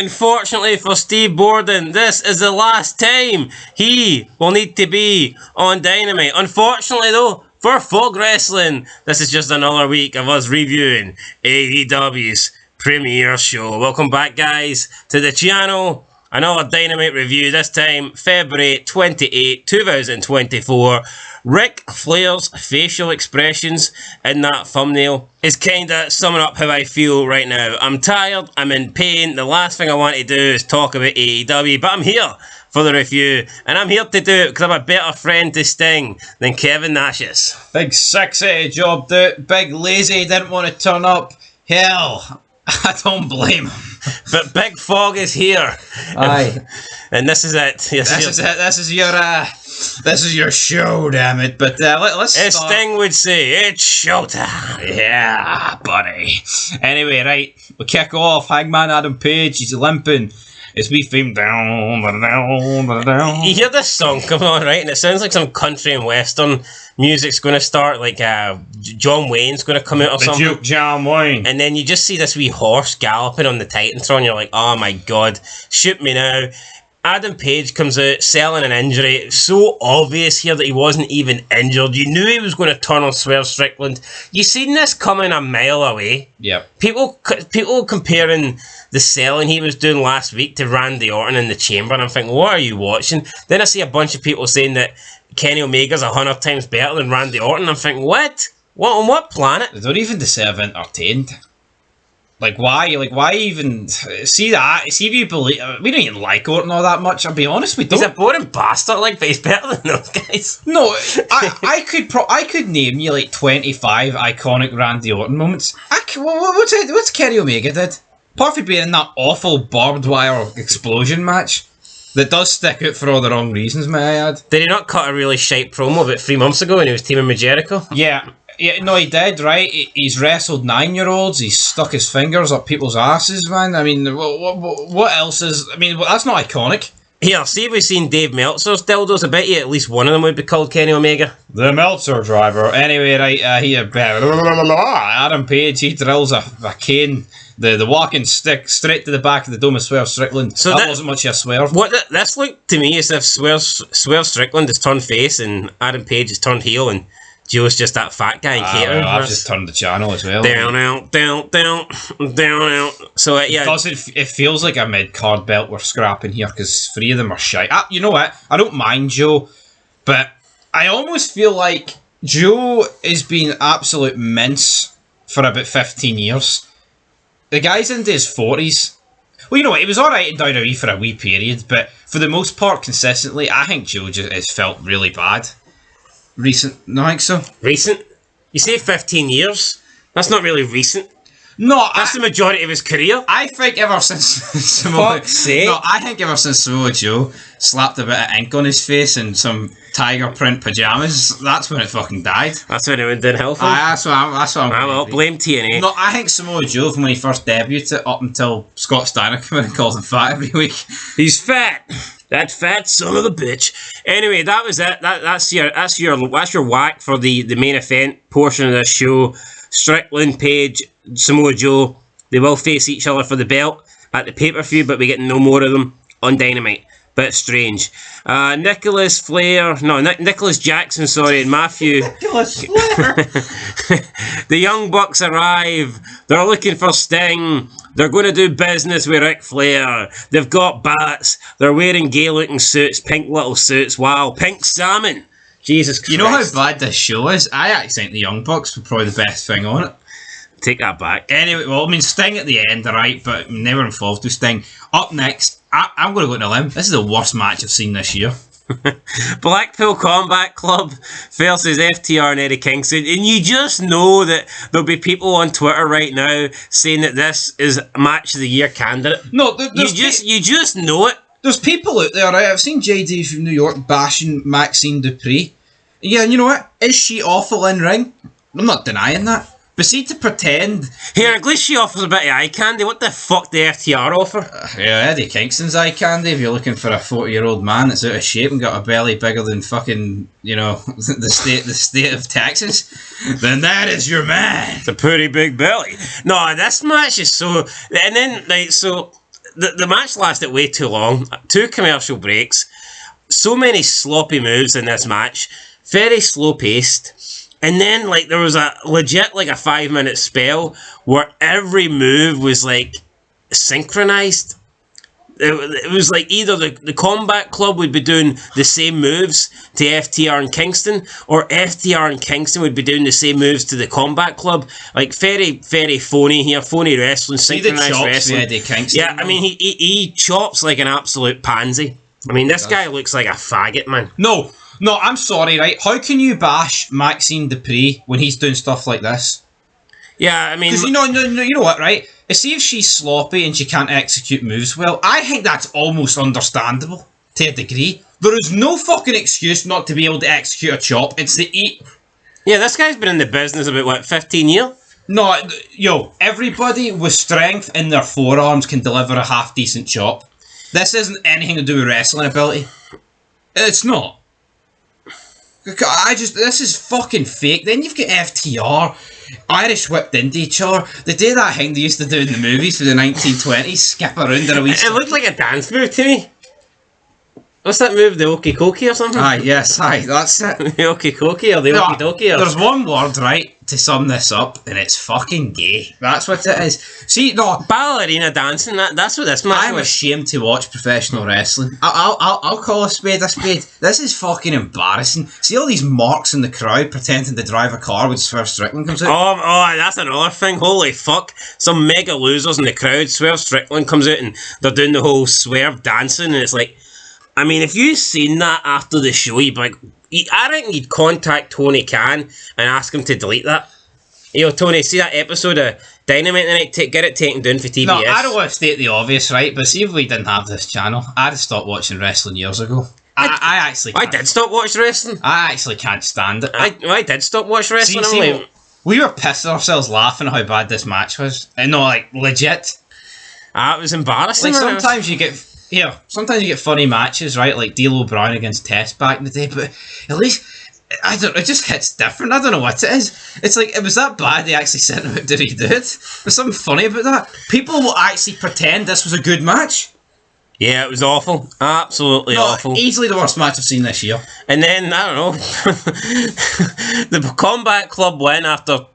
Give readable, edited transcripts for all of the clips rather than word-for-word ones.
unfortunately for Steve Borden, this is the last time he will need to be on Dynamite. Unfortunately, though, for Folk Wrestling, this is just another week of us reviewing AEW's premiere show. Welcome back, guys, to the channel. Another Dynamite review, this time February 28, 2024. Ric Flair's facial expressions in that thumbnail is kinda summing up how I feel right now. I'm tired, I'm in pain, the last thing I want to do is talk about AEW, but I'm here for the review, and I'm here to do it because I'm a better friend to Sting than Kevin Nash is. Big sexy job, dude. Big lazy, didn't want to turn up. Hell, I don't blame him. But Big Fog is here. Aye. And this is it. This is your show, damn it. But let's as start. Sting would say, it's showtime. Yeah, buddy. Anyway, right, we kick off. Hangman Adam Page, he's limping. It's me theme down. You hear this song come on, right? And it sounds like some country and western music's going to start, like John Wayne's going to come out or something. Duke John Wayne. And then you just see this wee horse galloping on the Titantron. You're like, oh my god, shoot me now. Adam Page comes out selling an injury. It's so obvious here that he wasn't even injured. You knew he was going to turn on Swerve Strickland. You seen this coming a mile away. Yep. People comparing the selling he was doing last week to Randy Orton in the Chamber, and I'm thinking, what are you watching? Then I see a bunch of people saying that Kenny Omega's 100 times better than Randy Orton. I'm thinking, what? What on what planet? They don't even deserve entertained. Like, why? Like, why even see that? See if you believe we don't even like Orton all that much. I'll be honest, we don't. He's a boring bastard, like, but he's better than those guys. No, I could name you like 25 iconic Randy Orton moments. What's Kenny Omega did? Apart from being in that awful barbed wire explosion match that does stick out for all the wrong reasons, may I add. Did he not cut a really shite promo about 3 months ago when he was teaming with Jericho? Yeah, no, he did, right? He's wrestled 9-year-olds, he's stuck his fingers up people's asses, man. I mean, what else is... I mean, that's not iconic. Here, see if we've seen Dave Meltzer's dildos. I bet you at least one of them would be called Kenny Omega. The Meltzer driver. Anyway, right, here, Adam Page, he drills a cane, the walking stick, straight to the back of the dome of Swerve Strickland. So that wasn't much of a swerve. This looked to me as if Swerve Strickland has turned face and Adam Page has turned heel, and Joe's just that fat guy in catering. I've just turned the channel as well. Down, out, down, down, down, out. So, yeah. Because it feels like a mid-card belt we're scrapping here, because 3 of them are shite. You know what? I don't mind Joe, but I almost feel like Joe has been absolute mince for about 15 years. The guy's into his 40s. Well, you know what? He was alright in WWE for a wee period, but for the most part, consistently, I think Joe just has felt really bad. Recent? No, I think so. Recent? You say 15 years? That's not really recent. No, that's the majority of his career. I think ever since Samoa Joe slapped a bit of ink on his face in some tiger print pajamas, that's when it fucking died. That's when it went downhill. That's what I'm I'll blame TNA. No, I think Samoa Joe, from when he first debuted it up until Scott Steiner came in and called him fat every week. He's fat. That fat son of a bitch. Anyway, that was it. That's your whack for the main event portion of this show. Strickland, Page, Samoa Joe, they will face each other for the belt at the pay-per-view, but we get no more of them on Dynamite. Bit strange. Nicholas Jackson, and Matthew. Nicholas Flair. The Young Bucks arrive. They're looking for Sting. They're going to do business with Ric Flair. They've got bats. They're wearing gay-looking suits, pink little suits. Wow, pink salmon. Jesus Christ. You know how bad this show is? I actually think the Young Bucks were probably the best thing on it. Take that back. Anyway, well, I mean, Sting at the end, alright, but never involved with Sting. Up next, I'm going to go to a limb. This is the worst match I've seen this year. Blackpool Combat Club versus FTR and Eddie Kingston, and you just know that there'll be people on Twitter right now saying that this is a match of the year candidate. No, you just know it. There's people out there, right? I've seen JD from New York bashing Maxine Dupree. Yeah, and you know what? Is she awful in ring? I'm not denying that. But see, to pretend... Here, at least she offers a bit of eye candy. What the fuck do FTR offer? Yeah, Eddie Kingston's eye candy. If you're looking for a 40-year-old man that's out of shape and got a belly bigger than fucking, you know, the state of Texas, then that is your man. It's a pretty big belly. No, this match is so... And then, like, so... the match lasted way too long. 2 commercial breaks. So many sloppy moves in this match. Very slow paced. And then like there was a legit like a 5-minute spell where every move was like synchronized. It was like either the Combat Club would be doing the same moves to FTR and Kingston, or FTR and Kingston would be doing the same moves to the Combat Club. Like very, very phony here, phony wrestling, synchronized wrestling. Eddie Kingston, yeah, I mean he chops like an absolute pansy. I mean this guy looks like a faggot, man. No, I'm sorry, right? How can you bash Maxine Dupree when he's doing stuff like this? Yeah, I mean... Because you know what, right? See if she's sloppy and she can't execute moves well, I think that's almost understandable to a degree. There is no fucking excuse not to be able to execute a chop. It's the eat. Yeah, this guy's been in the business about, what, 15 years? No, everybody with strength in their forearms can deliver a half-decent chop. This isn't anything to do with wrestling ability. It's not. This is fucking fake. Then you've got FTR, Irish whipped into each other. They do that thing they used to do in the movies for the 1920s, skip around in a wee... It looked like a dance move to me. What's that move, the Okie Kokie or something? Aye, that's it. The Okie Kokie or the Okie Dokie? There's one word, right, to sum this up, and it's fucking gay. That's what it is. See, no... Ballerina dancing, that's what this match I'm ashamed to watch professional wrestling. I'll call a spade a spade. This is fucking embarrassing. See all these marks in the crowd pretending to drive a car when Swerve Strickland comes out? Oh, that's another thing. Holy fuck. Some mega losers in the crowd. Swerve Strickland comes out and they're doing the whole Swerve dancing, and it's like... I mean, if you've seen that after the show, you'd be like... I reckon you'd contact Tony Khan and ask him to delete that. You know, Tony, see that episode of Dynamite tonight? Get it taken down for TBS. No, I don't want to state the obvious, right? But see if we didn't have this channel, I'd have stopped watching wrestling years ago. I actually can't. I did stop watching wrestling. I actually can't stand it. I did stop watching wrestling. We were pissing ourselves laughing at how bad this match was. And no, like, legit. It was embarrassing. Like, sometimes you get funny matches, right? Like D'Lo Brown against Test back in the day, but at least, it just hits different. I don't know what it is. It's like, it was that bad they actually sent him out to redo it. There's something funny about that. People will actually pretend this was a good match. Yeah, it was awful. Absolutely awful. Easily the worst match I've seen this year. And then, I don't know, the Combat Club win after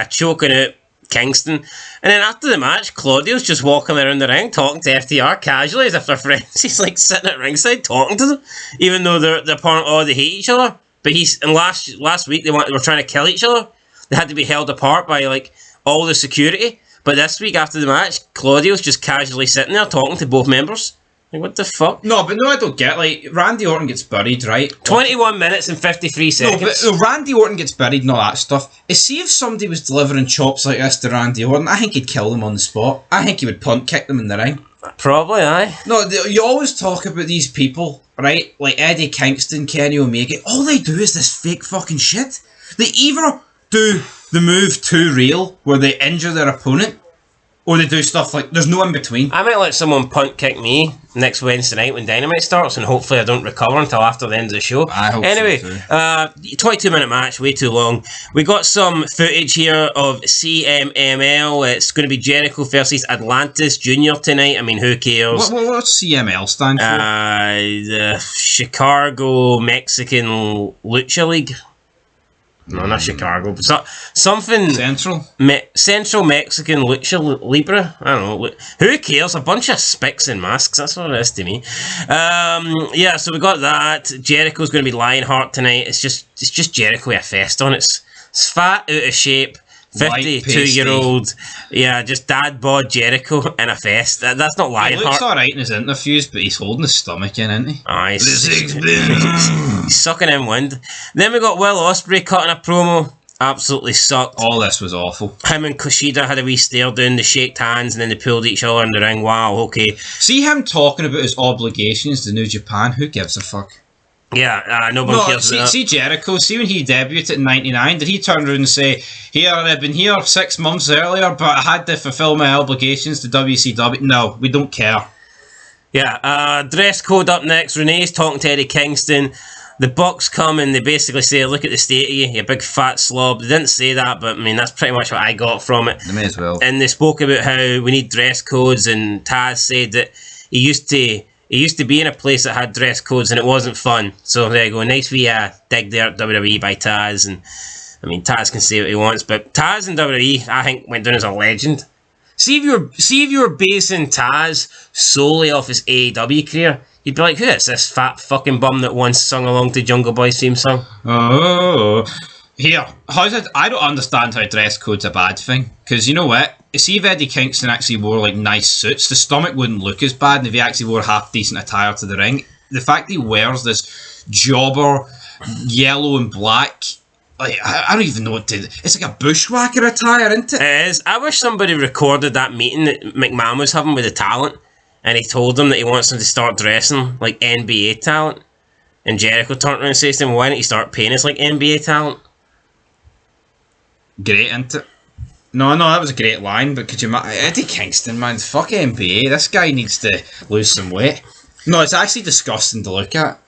choking out Kingston, and then after the match, Claudio's just walking around the ring talking to FTR casually as if they're friends. He's like sitting at ringside talking to them, even though they're they hate each other. But last week they were trying to kill each other. They had to be held apart by like all the security. But this week after the match, Claudio's just casually sitting there talking to both members. Like, what the fuck? No, I don't get, like, Randy Orton gets buried, right? 21 minutes and 53 seconds. No, but Randy Orton gets buried and all that stuff. See if somebody was delivering chops like this to Randy Orton, I think he'd kill them on the spot. I think he would punt kick them in the ring. Probably, aye. No, you always talk about these people, right? Like Eddie Kingston, Kenny Omega. All they do is this fake fucking shit. They either do the move too real, where they injure their opponent, or they do stuff like, there's no in between. I might let someone punt kick me next Wednesday night when Dynamite starts, and hopefully I don't recover until after the end of the show. I hope anyway, so too. 22-minute match, way too long. We got some footage here of CMML. It's going to be Jericho versus Atlantis Jr. tonight. I mean, who cares? What's CML stand for? The Chicago Mexican Lucha League. No, not Chicago, but something... Central? Central Mexican Lucha Libre? I don't know. Who cares? A bunch of spics and masks. That's what it is to me. Yeah, so we got that. Jericho's going to be Lionheart tonight. It's just Jericho with a fest on. It's fat, out of shape, 52-year-old, yeah, just dad bod Jericho in a vest. That's not Lionheart. He looks alright in his interviews, but he's holding his stomach in, isn't he? Aye, he's sucking in wind. Then we got Will Ospreay cutting a promo. Absolutely sucked. All this was awful. Him and Kushida had a wee stare down, they shaked hands and then they pulled each other in the ring. Wow, okay. See him talking about his obligations to New Japan? Who gives a fuck? Yeah, nobody cares about that. See Jericho, see when he debuted in 99, did he turn around and say, here, I've been here 6 months earlier, but I had to fulfill my obligations to WCW? No, we don't care. Yeah, dress code up next. Renee's talking to Eddie Kingston. The Bucks come and they basically say, look at the state of you, you big fat slob. They didn't say that, but I mean, that's pretty much what I got from it. They may as well. And they spoke about how we need dress codes, and Taz said that he used to be in a place that had dress codes and it wasn't fun. So there you go, nice wee dig there at WWE by Taz. And I mean, Taz can say what he wants, but Taz in WWE, I think, went down as a legend. See if you were basing Taz solely off his AEW career, you'd be like, who is this fat fucking bum that once sung along to Jungle Boy's theme song? Oh, here, how's it? I don't understand how dress code's a bad thing. Because you know what? See if Eddie Kingston actually wore like nice suits, the stomach wouldn't look as bad, and if he actually wore half decent attire to the ring. The fact he wears this jobber, yellow and black, like I don't even know what to. It's like a bushwhacker attire, isn't it? It is. I wish somebody recorded that meeting that McMahon was having with the talent, and he told them that he wants them to start dressing like NBA talent. And Jericho turned around and says to him, why don't you start paying us like NBA talent? Great, isn't it? No, that was a great line, but could you imagine? Eddie Kingston, man, fuck NBA. This guy needs to lose some weight. No, it's actually disgusting to look at.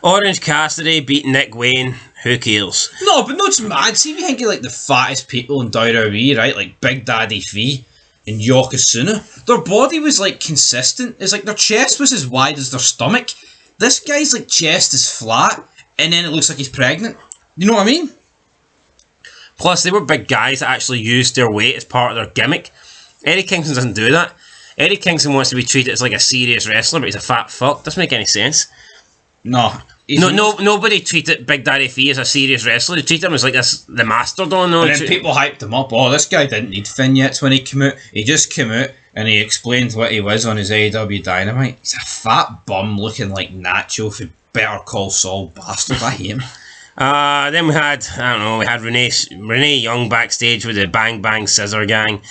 Orange Cassidy beat Nick Wayne. Who cares? No, but no, it's mad. See if you think of like the fattest people in WWE, right? Like Big Daddy Fee and Yokozuna. Their body was like consistent. It's like their chest was as wide as their stomach. This guy's like chest is flat, and then it looks like he's pregnant. You know what I mean? Plus, they were big guys that actually used their weight as part of their gimmick. Eddie Kingston doesn't do that. Eddie Kingston wants to be treated as like a serious wrestler, but he's a fat fuck. Doesn't make any sense. No. Nobody treated Big Daddy Fee as a serious wrestler. They treated him as like the Mastodon. And then people hyped him up. Oh, this guy didn't need vignettes when he came out. He just came out and he explained what he was on his Aew Dynamite. He's a fat bum looking like Nacho for Better Call Saul bastard. I hate him. Then we had Renee Young backstage with the Bang Bang Scissor Gang.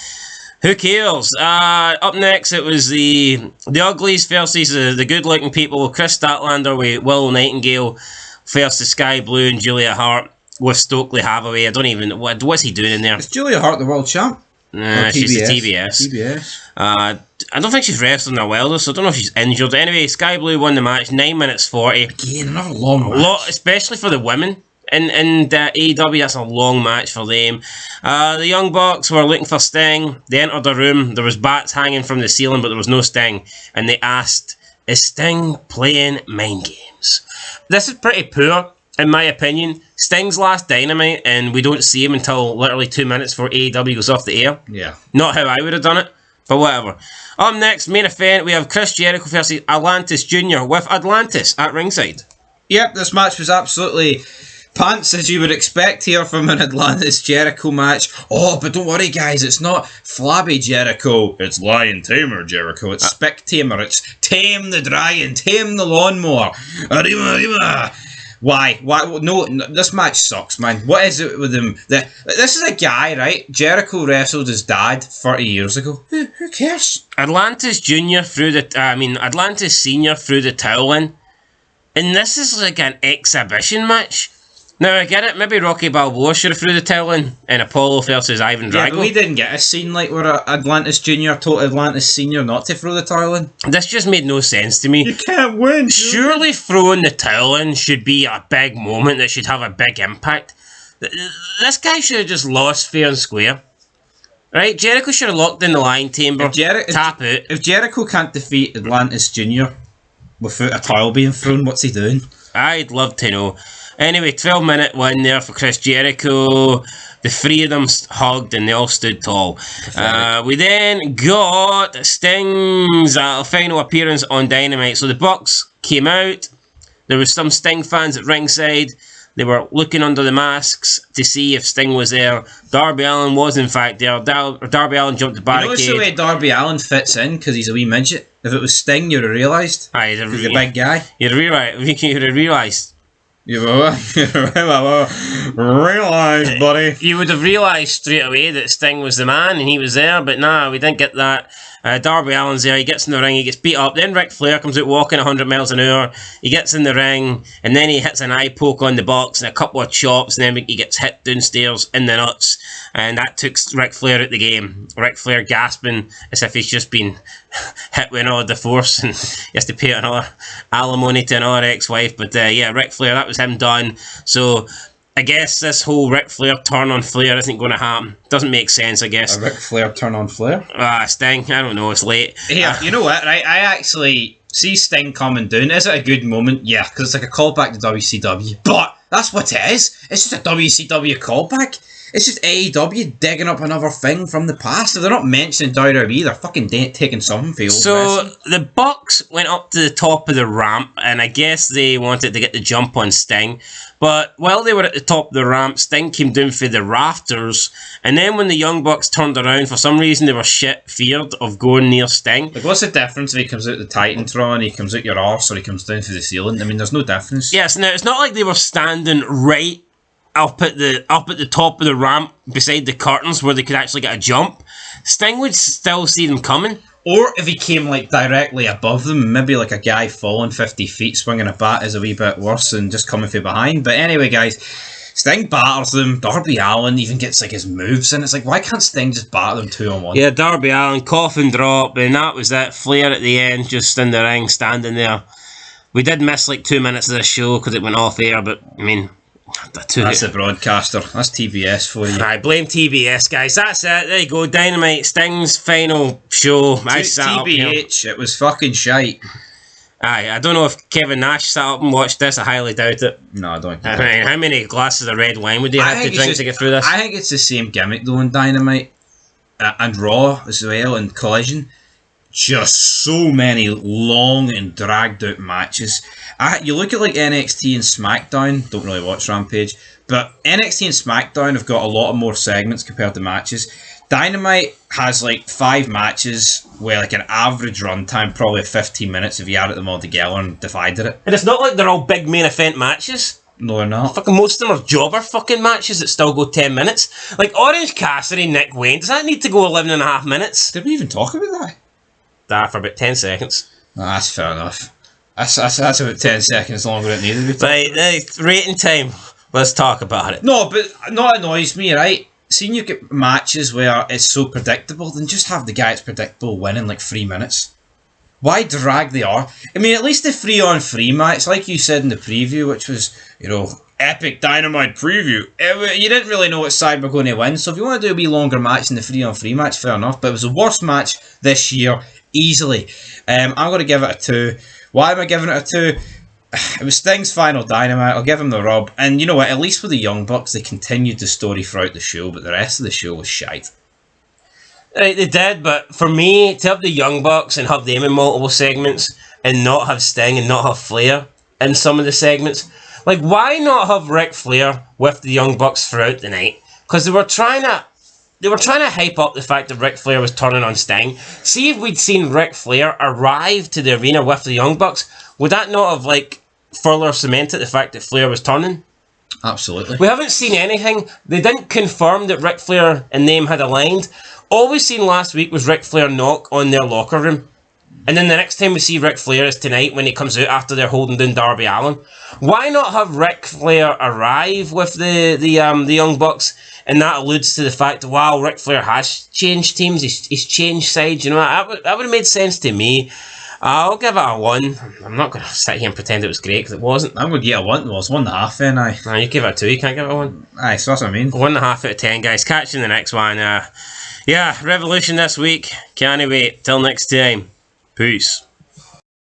Who cares? Up next, it was the Uglies versus the good-looking people. Chris Statlander with Will Nightingale versus Sky Blue and Julia Hart with Stokely Hathaway. I don't even know what's he doing in there. Is Julia Hart the world champ? Nah, she's a TBS. I don't think she's wrestling a while though, so I don't know if she's injured. Anyway, Sky Blue won the match, 9 minutes 40. Again, another long match. Especially for the women. In AEW, that's a long match for them. The Young Bucks were looking for Sting. They entered the room. There was bats hanging from the ceiling, but there was no Sting. And they asked, is Sting playing mind games? This is pretty poor, in my opinion. Sting's last Dynamite, and we don't see him until literally 2 minutes before AEW goes off the air. Yeah. Not how I would have done it, but whatever. Up next, main event, we have Chris Jericho versus Atlantis Jr. with Atlantis at ringside. Yep, this match was absolutely pants, as you would expect here from an Atlantis Jericho match. Oh, but don't worry, guys, it's not Flabby Jericho. It's Lion Tamer Jericho. It's Spick Tamer. It's Tame the Dragon. Tame the Lawnmower. Arriba, arriba. Why? No, this match sucks, man. What is it with him? This is a guy, right? Jericho wrestled his dad 30 years ago. Who cares? Atlantis Jr. Atlantis Senior threw the towel in. And this is like an exhibition match. Now, I get it, maybe Rocky Balboa should have threw the towel in Apollo versus Ivan Drago. Yeah, but we didn't get a scene like where Atlantis Jr. told Atlantis Senior not to throw the towel in. This just made no sense to me. You can't win. Surely throwing the towel in should be a big moment that should have a big impact. This guy should have just lost fair and square. Right? Jericho should have locked in the Lion Tamer, tap out. If Jericho can't defeat Atlantis Jr. without a towel being thrown, what's he doing? I'd love to know. Anyway, 12-minute win there for Chris Jericho. The three of them hugged and they all stood tall. We then got Sting's final appearance on Dynamite. So the Bucks came out. There was some Sting fans at ringside. They were looking under the masks to see if Sting was there. Darby Allin was in fact there. Darby Allin jumped the barricade. You notice the way Darby Allin fits in because he's a wee midget. If it was Sting, you'd have realised. He's a big guy. You'd have realised. You realised, buddy. You would have realised straight away that Sting was the man and he was there, but nah, we didn't get that. Darby Allin's there, he gets in the ring, he gets beat up, then Ric Flair comes out walking 100 miles an hour, he gets in the ring, and then he hits an eye poke on the box and a couple of chops, and then he gets hit downstairs in the nuts, and that took Ric Flair out the game. Ric Flair gasping as if he's just been hit with another divorce, and he has to pay another alimony to another ex-wife, but yeah, Ric Flair, that was him done. So I guess this whole Ric Flair turn on Flair isn't going to happen. Doesn't make sense, I guess. A Ric Flair turn on Flair? Sting, I don't know, it's late. Yeah, you know what, right? I actually see Sting coming down. Is it a good moment? Yeah, because it's like a callback to WCW. But that's what it is. It's just a WCW callback. It's just AEW digging up another thing from the past. If they're not mentioning WWE, they're fucking taking something for old So, wrestling. the Bucks went up to the top of the ramp, and I guess they wanted to get the jump on Sting. But while they were at the top of the ramp, Sting came down for the rafters, and then when the Young Bucks turned around, for some reason they were shit feared of going near Sting. Like, what's the difference if he comes out the Titantron, he comes out your arse, or he comes down through the ceiling? I mean, there's no difference. Yes, now it's not like they were standing right up at the top of the ramp beside the curtains where they could actually get a jump. Sting would still see them coming. Or if he came like directly above them, maybe like a guy falling 50 feet swinging a bat is a wee bit worse than just coming from behind. But anyway, guys, Sting batters them. Darby Allin even gets like his moves, and it's like, why can't Sting just batter them 2-on-1? Yeah, Darby Allin, coffin drop, and that was it. Flair at the end, just in the ring, standing there. We did miss like 2 minutes of the show because it went off air, but I mean, that's the broadcaster. That's TBS for you. I blame TBS, guys. That's it. There you go. Dynamite, Sting's final show. I sat up here. TBH, it was fucking shite. Aye, I don't know if Kevin Nash sat up and watched this. I highly doubt it. No, I don't. I mean, how many glasses of red wine would you have to drink to get through this? I think it's the same gimmick though in Dynamite and Raw as well, and Collision. Just so many long and dragged out matches. You look at like NXT and SmackDown, don't really watch Rampage, but NXT and SmackDown have got a lot more segments compared to matches. Dynamite has like 5 matches where like an average runtime probably 15 minutes if you added them all together and divided it. And it's not like they're all big main event matches. No, they're not. Fucking most of them are jobber fucking matches that still go 10 minutes. Like Orange Cassidy, Nick Wayne, does that need to go 11 and a half minutes? Did we even talk about that? For about 10 seconds. No, that's fair enough. That's about 10 seconds longer than it needed to be. Right, rating time. Let's talk about it. No, but not annoys me, right? Seeing you get matches where it's so predictable, then just have the guy that's predictable win in like 3 minutes. Why drag the R? I mean, at least the 3-on-3 match, like you said in the preview, which was, epic Dynamite preview. You didn't really know what side were going to win, so if you want to do a wee longer match than the 3-on-3 match, fair enough. But it was the worst match this year, easily. I'm going to give it a 2. Why am I giving it a 2? It was Sting's final Dynamite. I'll give him the rub. And you know what? At least with the Young Bucks, they continued the story throughout the show, but the rest of the show was shite. Right, they did, but for me, to have the Young Bucks and have them in multiple segments and not have Sting and not have Flair in some of the segments, like, why not have Ric Flair with the Young Bucks throughout the night? Because they were trying to hype up the fact that Ric Flair was turning on Sting. See if we'd seen Ric Flair arrive to the arena with the Young Bucks, would that not have, like, further cemented the fact that Flair was turning? Absolutely. We haven't seen anything. They didn't confirm that Ric Flair and them had aligned. All we seen last week was Ric Flair knock on their locker room. And then the next time we see Ric Flair is tonight when he comes out after they're holding down Darby Allin. Why not have Ric Flair arrive with the Young Bucks? And that alludes to the fact that, wow, Ric Flair has changed teams. He's changed sides. That would have made sense to me. I'll give it a 1. I'm not going to sit here and pretend it was great because it wasn't. I'm going to get a 1. Well, it's 1.5 then, aye. No, you give it a 2. You can't give it a 1. Aye, so that's what I mean. 1.5 out of 10, guys. Catch you in the next one. Yeah, Revolution this week. Can't wait. Till next time. Peace.